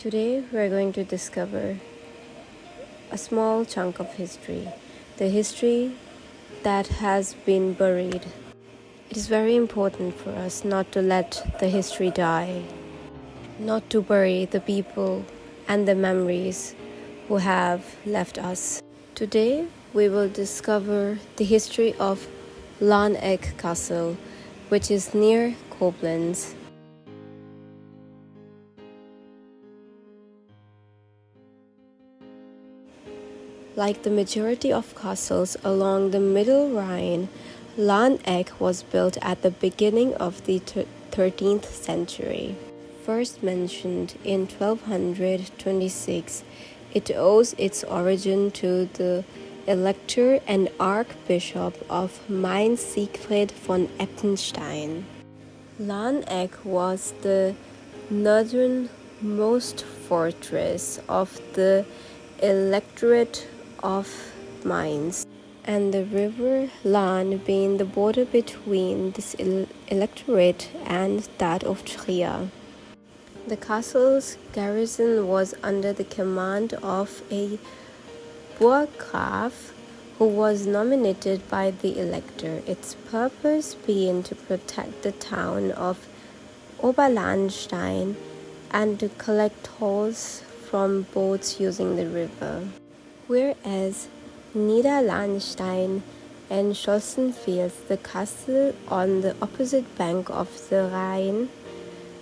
Today we are going to discover a small chunk of history, the history that has been buried. It is very important for us not to let the history die, not to bury the people and the memories who have left us. Today we will discover the history of Lahneck Castle, which is near Koblenz. Like the majority of castles along the Middle Rhine, Lahneck was built at the beginning of the 13th century. First mentioned in 1226, it owes its origin to the Elector and Archbishop of Mainz Siegfried von Eppenstein. Lahneck was the northernmost fortress of the Electorate of Mainz, and the river Lahn being the border between this electorate and that of Trier. The castle's garrison was under the command of a Burggraf who was nominated by the elector, its purpose being to protect the town of Oberlahnstein and to collect tolls from boats using the river. Whereas Niederlahnstein and Schossenfields, the castle on the opposite bank of the Rhine,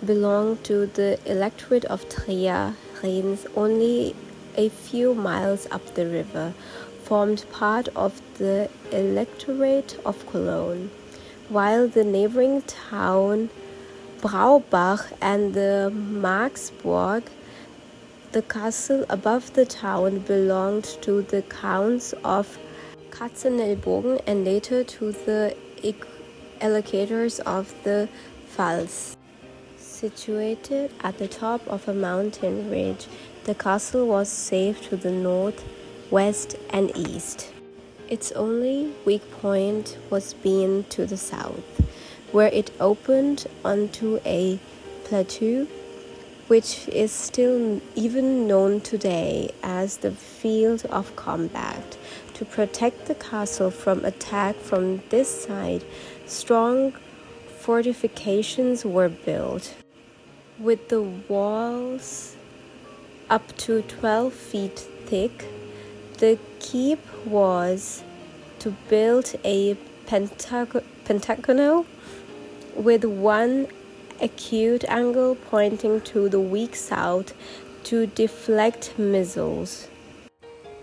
belonged to the electorate of Trier, Reims, only a few miles up the river, formed part of the electorate of Cologne, while the neighboring town Braubach and the Marksburg, the castle above the town, belonged to the counts of Katzenelbogen and later to the allocators of the Pfalz. Situated at the top of a mountain ridge, the castle was safe to the north, west, and east. Its only weak point was being to the south, where it opened onto a plateau which is still even known today as the field of combat. To protect the castle from attack from this side, strong fortifications were built, with the walls up to 12 feet thick. The keep was to build a pentagonal with one acute angle pointing to the weak south to deflect missiles.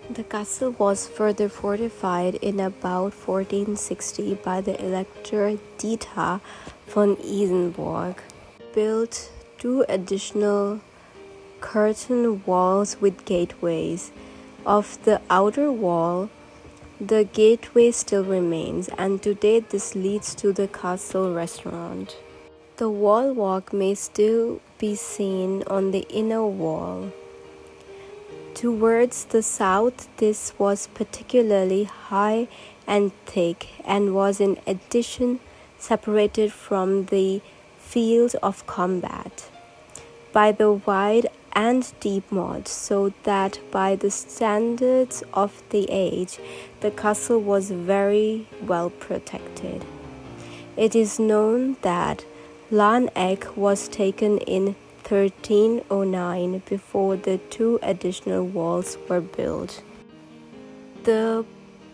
The castle was further fortified in about 1460 by the Elector Dieter von Isenburg. Built 2 additional curtain walls with gateways. Of the outer wall, the gateway still remains, and today this leads to the castle restaurant. The wall walk may still be seen on the inner wall. Towards the south, this was particularly high and thick, and was in addition separated from the field of combat by the wide and deep moat, so that by the standards of the age, the castle was very well protected. It is known that Lahneck was taken in 1309 before the 2 additional walls were built. The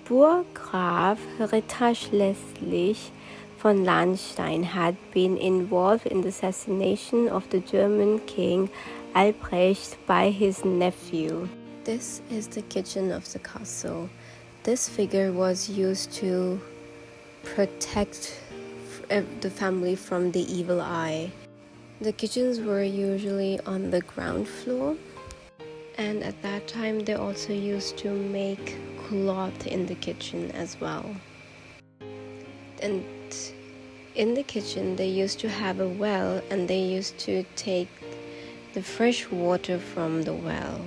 Burggraf Ritter Schleswig von Lahnstein had been involved in the assassination of the German king Albrecht by his nephew. This is the kitchen of the castle. This figure was used to protect the family from the evil eye. The kitchens were usually on the ground floor, and at that time they also used to make cloth in the kitchen as well. And in the kitchen they used to have a well, and they used to take the fresh water from the well.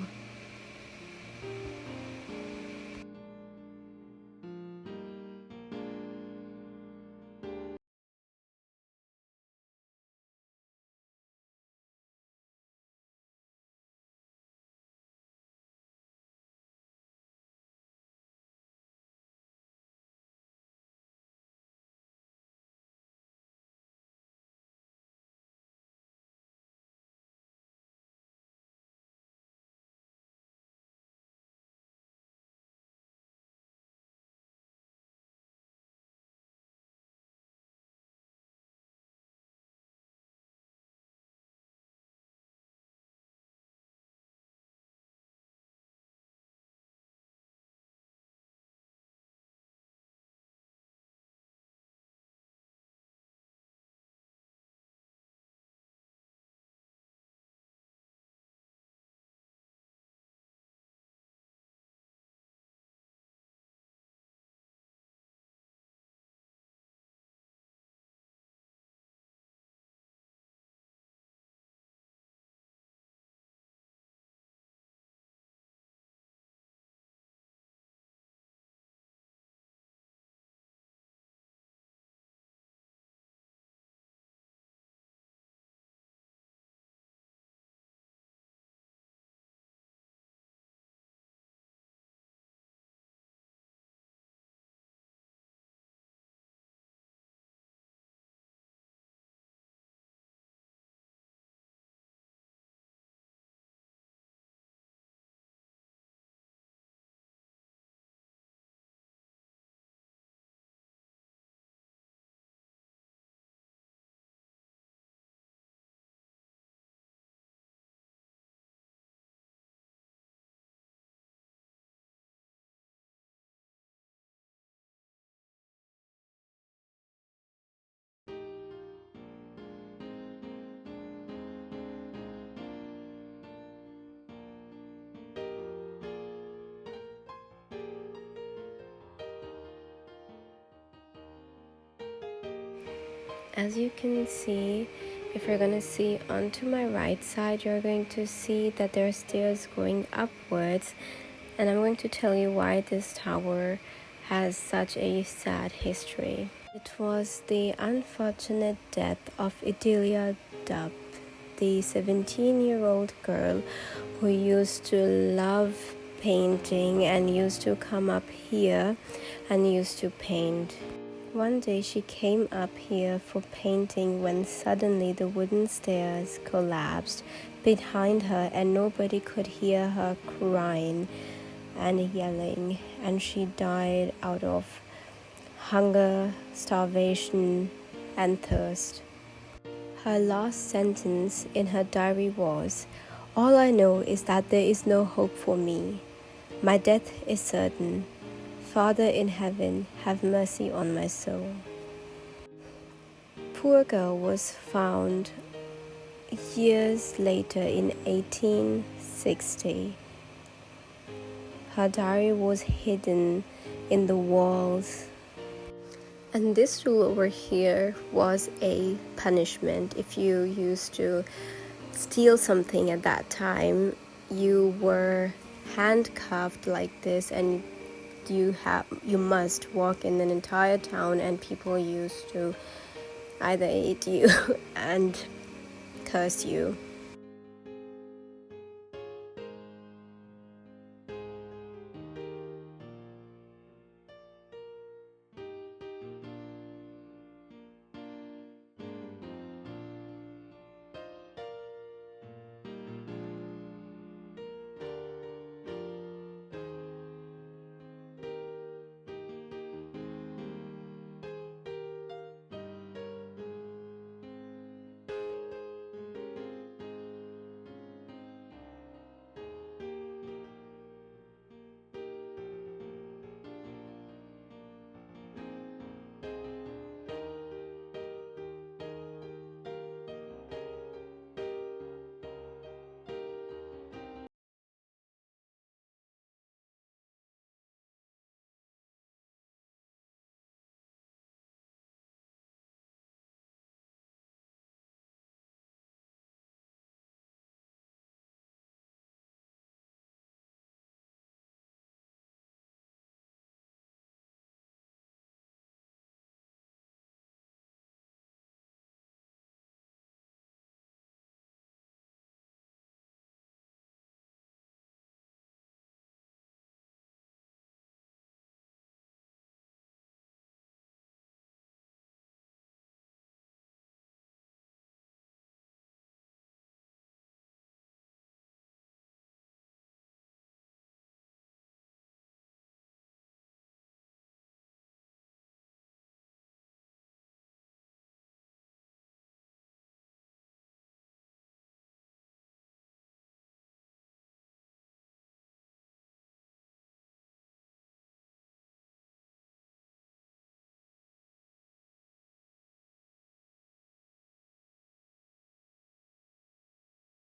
As you can see, if you're going to see onto my right side, you're going to see that there are stairs going upwards, and I'm going to tell you why this tower has such a sad history. It was the unfortunate death of Idilia Dubb, the 17-year-old girl who used to love painting and used to come up here and used to paint. One day she came up here for painting when suddenly the wooden stairs collapsed behind her and nobody could hear her crying and yelling, and she died out of hunger, starvation, and thirst. Her last sentence in her diary was, "All I know is that there is no hope for me. My death is certain. Father in heaven, have mercy on my soul." Poor girl was found years later in 1860. Her diary was hidden in the walls. And this tool over here was a punishment. If you used to steal something at that time, you were handcuffed like this, and you must walk in an entire town, and people used to either hate you and curse you.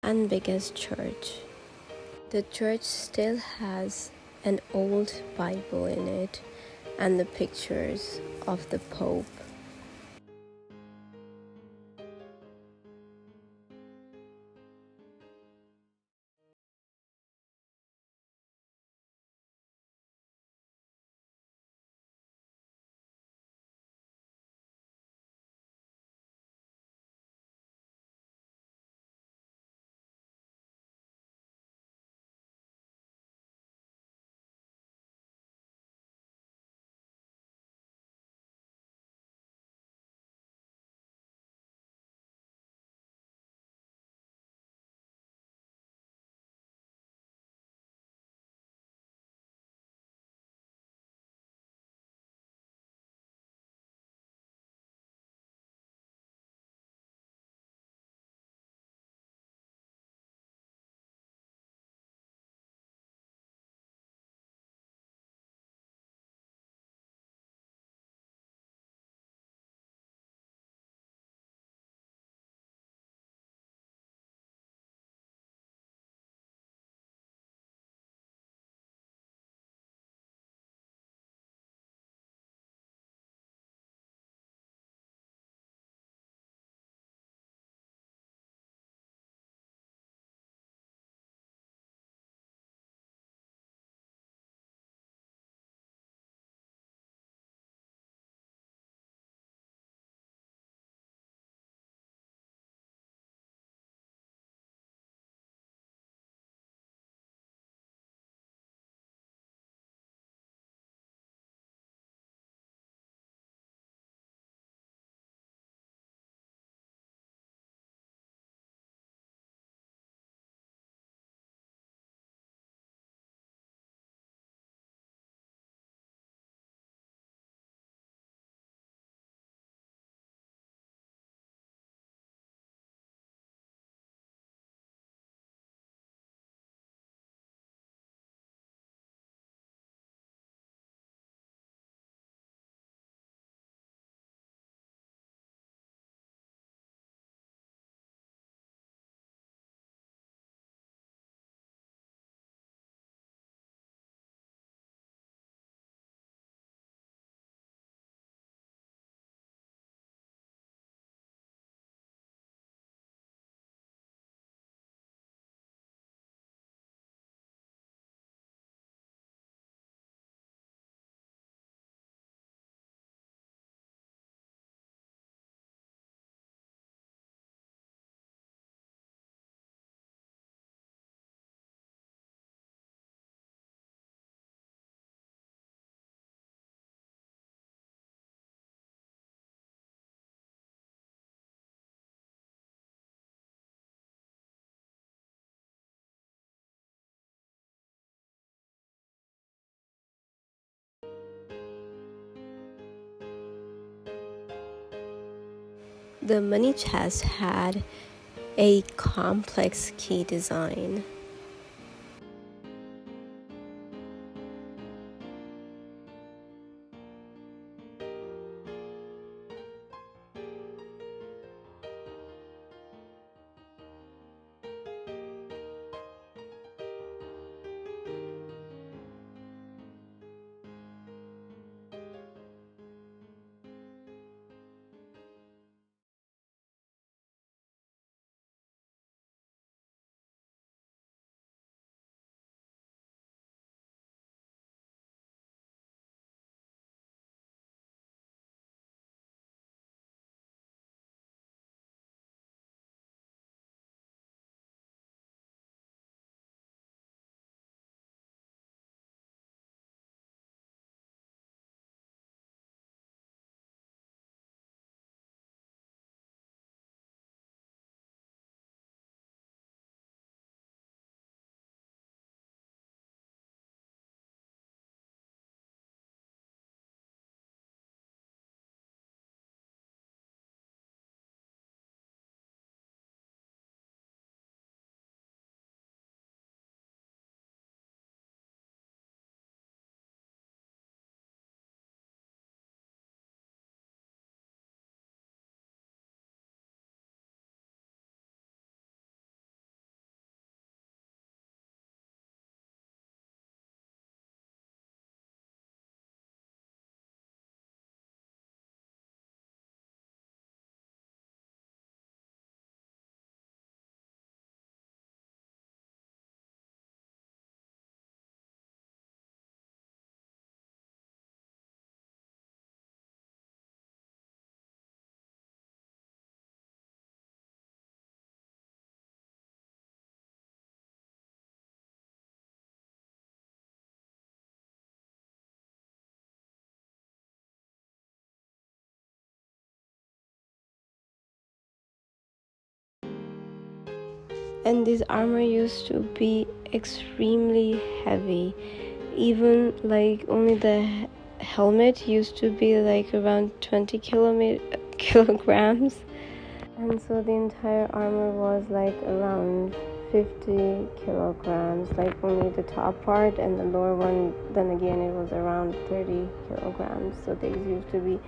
And biggest church. The church still has an old Bible in it and the pictures of the Pope. The money chest had a complex key design. And this armor used to be extremely heavy. Even like only the helmet used to be like around 20 kilograms. And so the entire armor was like around 50 kilograms, like only the top part, and the lower one, then again, it was around 30 kilograms. So these used to be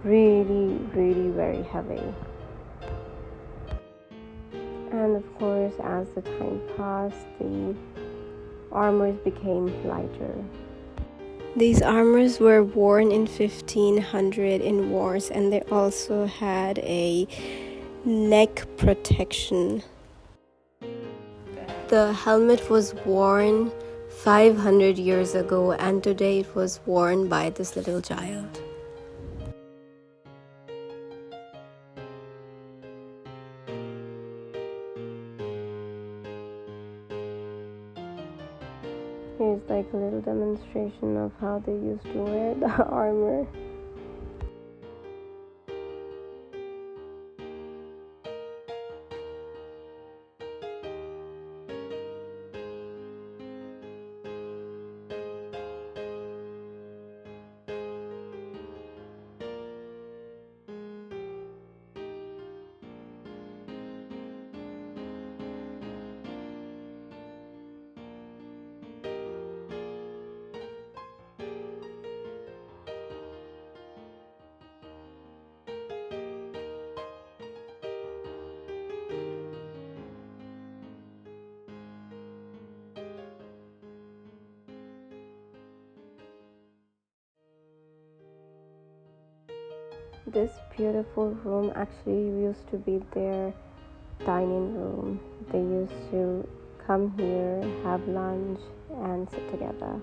really, really very heavy. And of course, as the time passed, the armors became lighter. These armors were worn in 1500 in wars, and they also had a neck protection. The helmet was worn 500 years ago, and today it was worn by this little child. Here's like a little demonstration of how they used to wear the armor. This beautiful room actually used to be their dining room. They used to come here, have lunch, and sit together.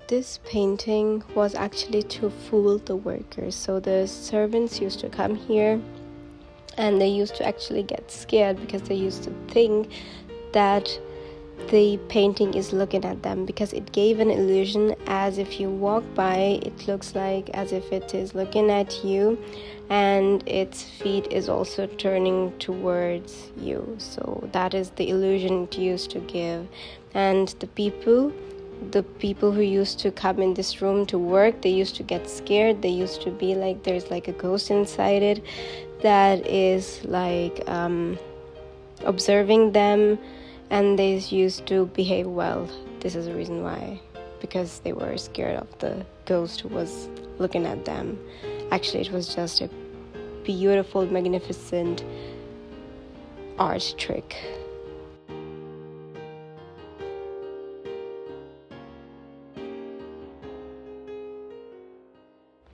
This painting was actually to fool the workers. So the servants used to come here and they used to actually get scared because they used to think that the painting is looking at them, because it gave an illusion as if you walk by, it looks like as if it is looking at you, and its feet is also turning towards you. So that is the illusion it used to give. And the people who used to come in this room to work, they used to get scared. They used to be like there's like a ghost inside it that is like observing them, and they used to behave well. This is the reason why, because they were scared of the ghost who was looking at them. Actually, it was just a beautiful, magnificent art trick.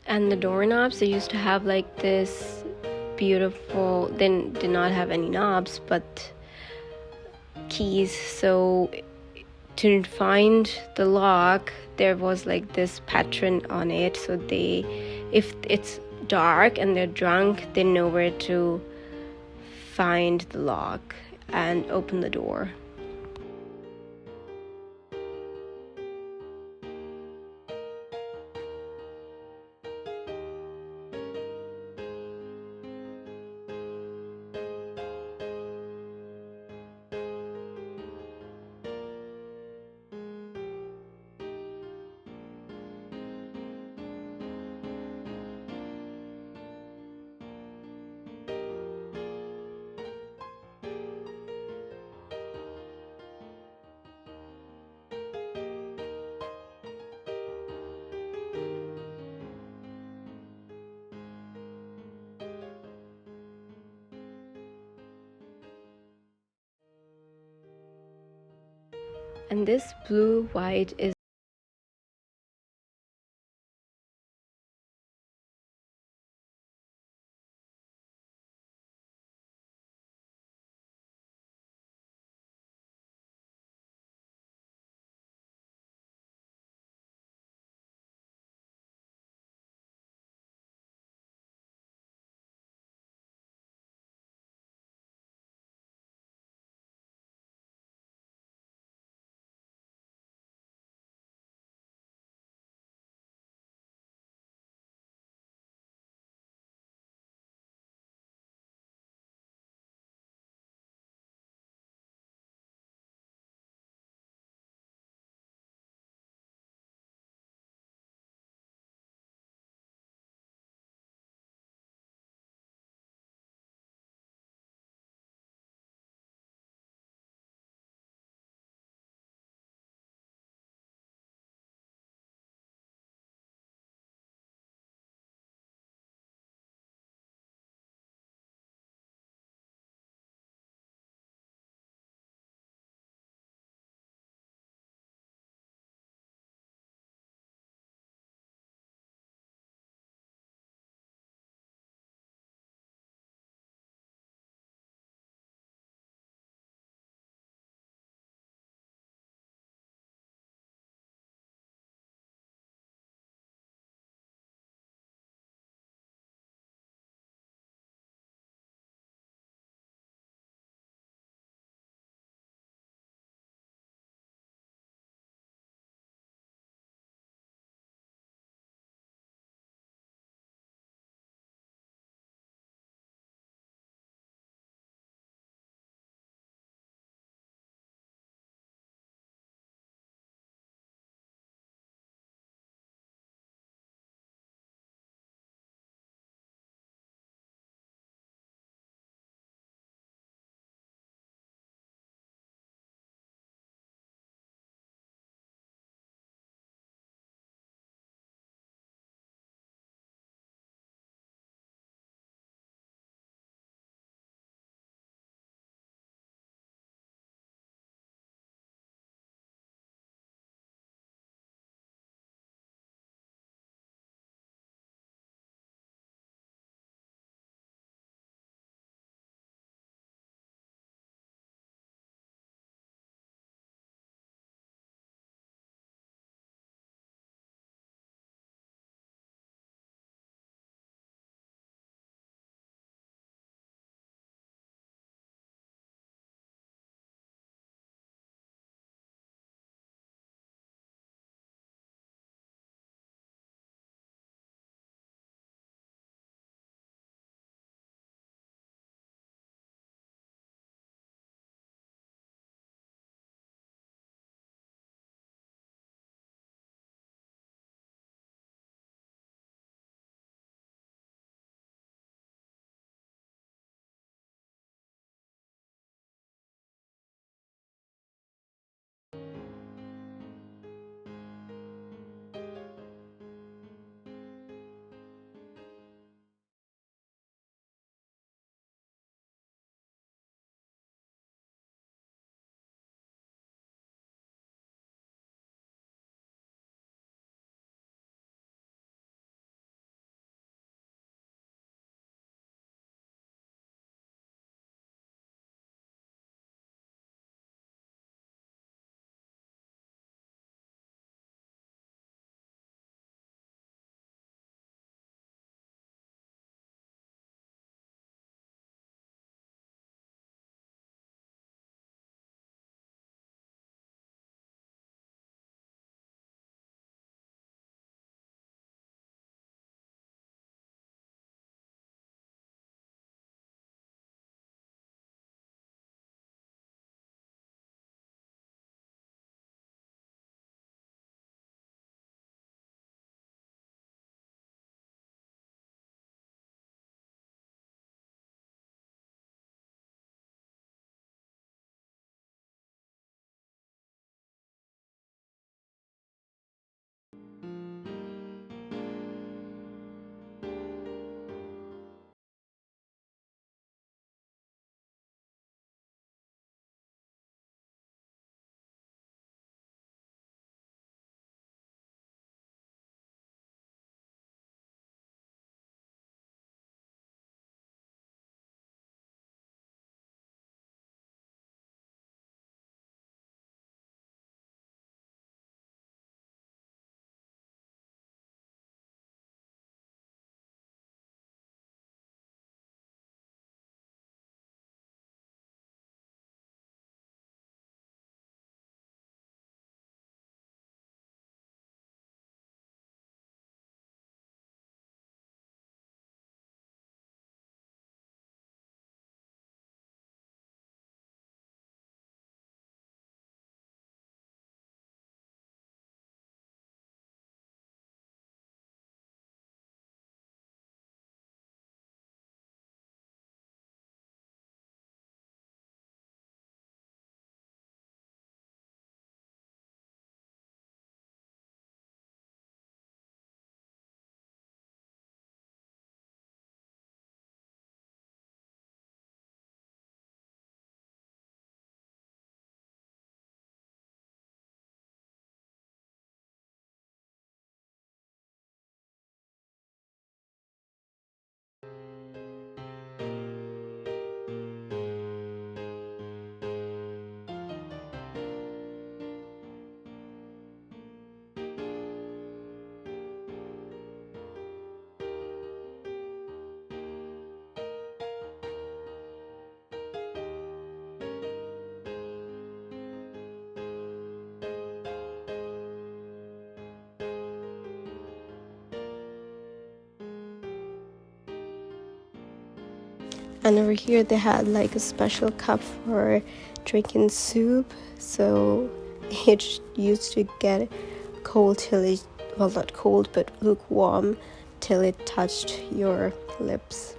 And the doorknobs, they used to have like this beautiful, they did not have any knobs but keys. So to find the lock, there was like this pattern on it, so if it's dark and they're drunk, they know where to find the lock and open the door. And this blue white is And over here they had like a special cup for drinking soup, so it used to get cold till it, well, not cold but lukewarm, till it touched your lips.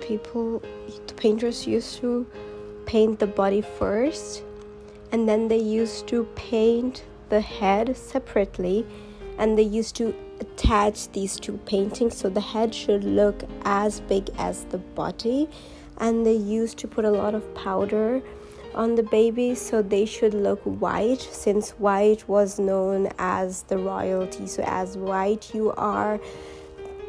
The painters used to paint the body first, and then they used to paint the head separately, and they used to attach these two paintings so the head should look as big as the body. And they used to put a lot of powder on the babies so they should look white, since white was known as the royalty. So as white you are,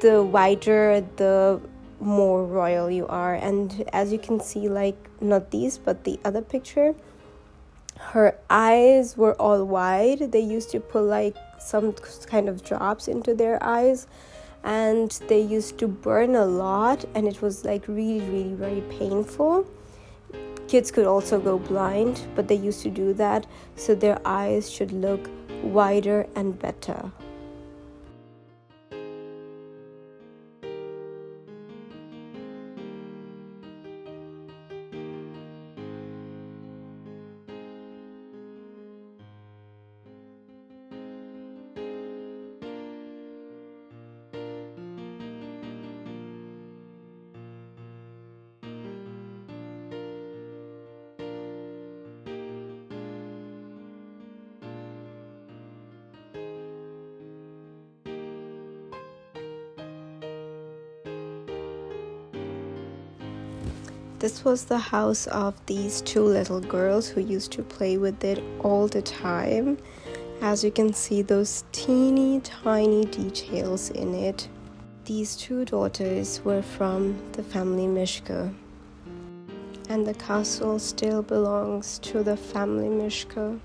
the whiter, the more royal you are. And as you can see, like, not these but the other picture, her eyes were all wide. They used to put like some kind of drops into their eyes, and they used to burn a lot, and it was like really, really very painful. Kids could also go blind, but they used to do that so their eyes should look wider and better. This was the house of these two little girls who used to play with it all the time. As you can see, those teeny tiny details in it. These two daughters were from the family Mischke, and the castle still belongs to the family Mischke.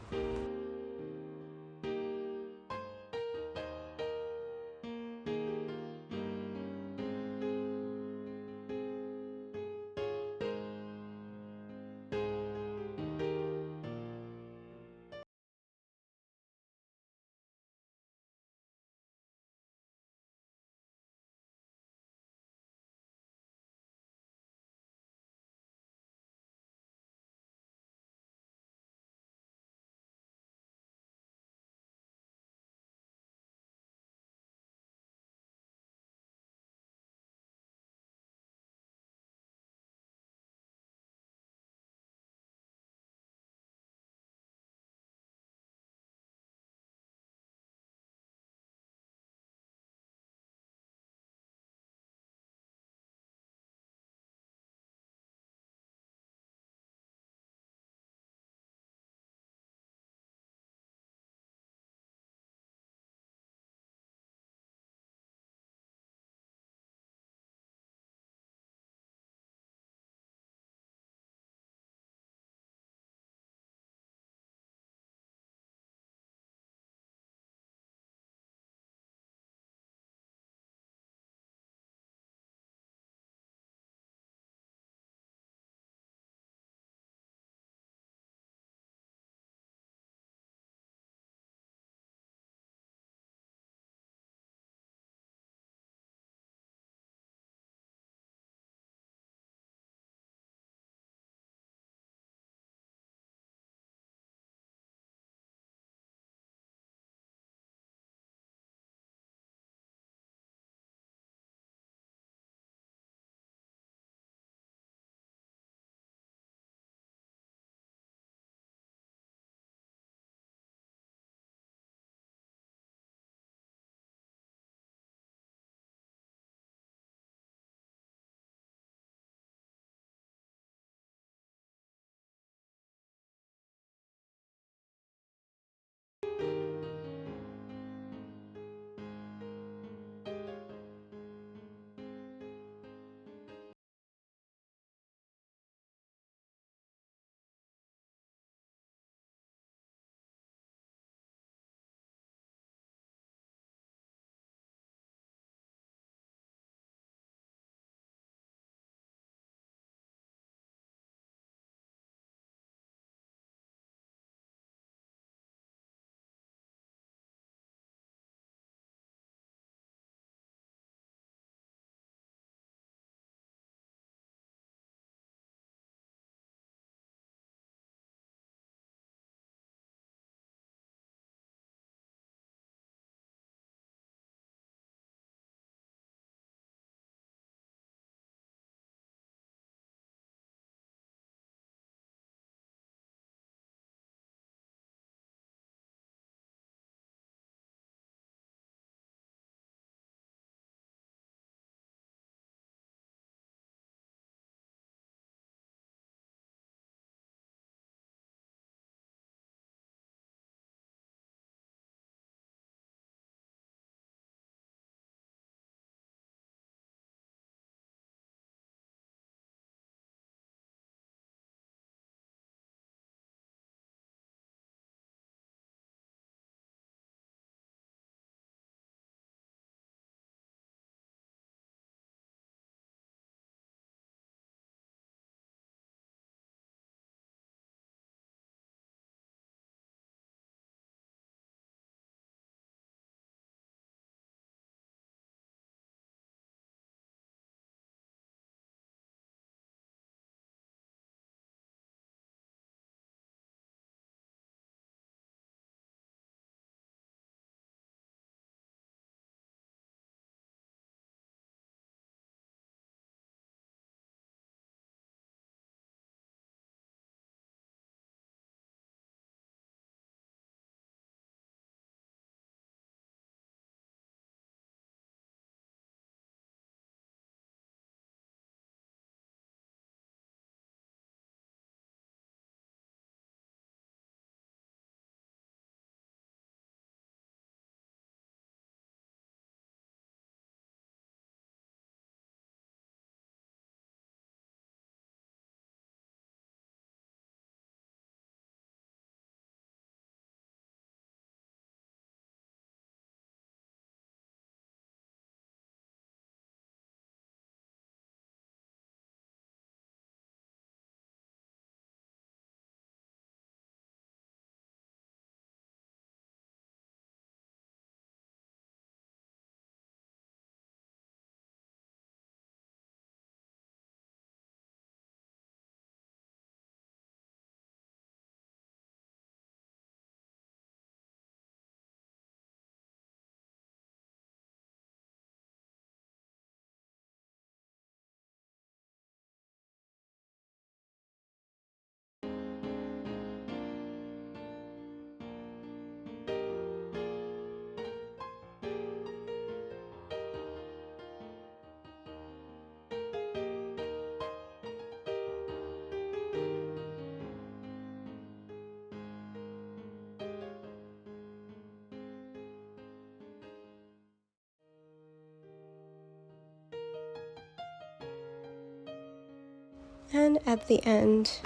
And at the end,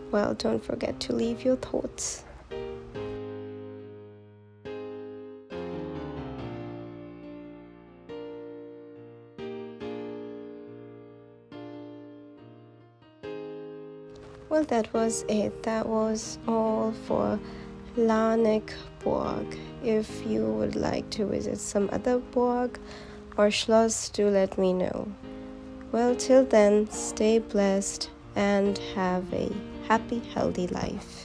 well, don't forget to leave your thoughts. Well, that was it. That was all for Lahneck Burg. If you would like to visit some other Burg or Schloss, do let me know. Well, till then, stay blessed and have a happy, healthy life.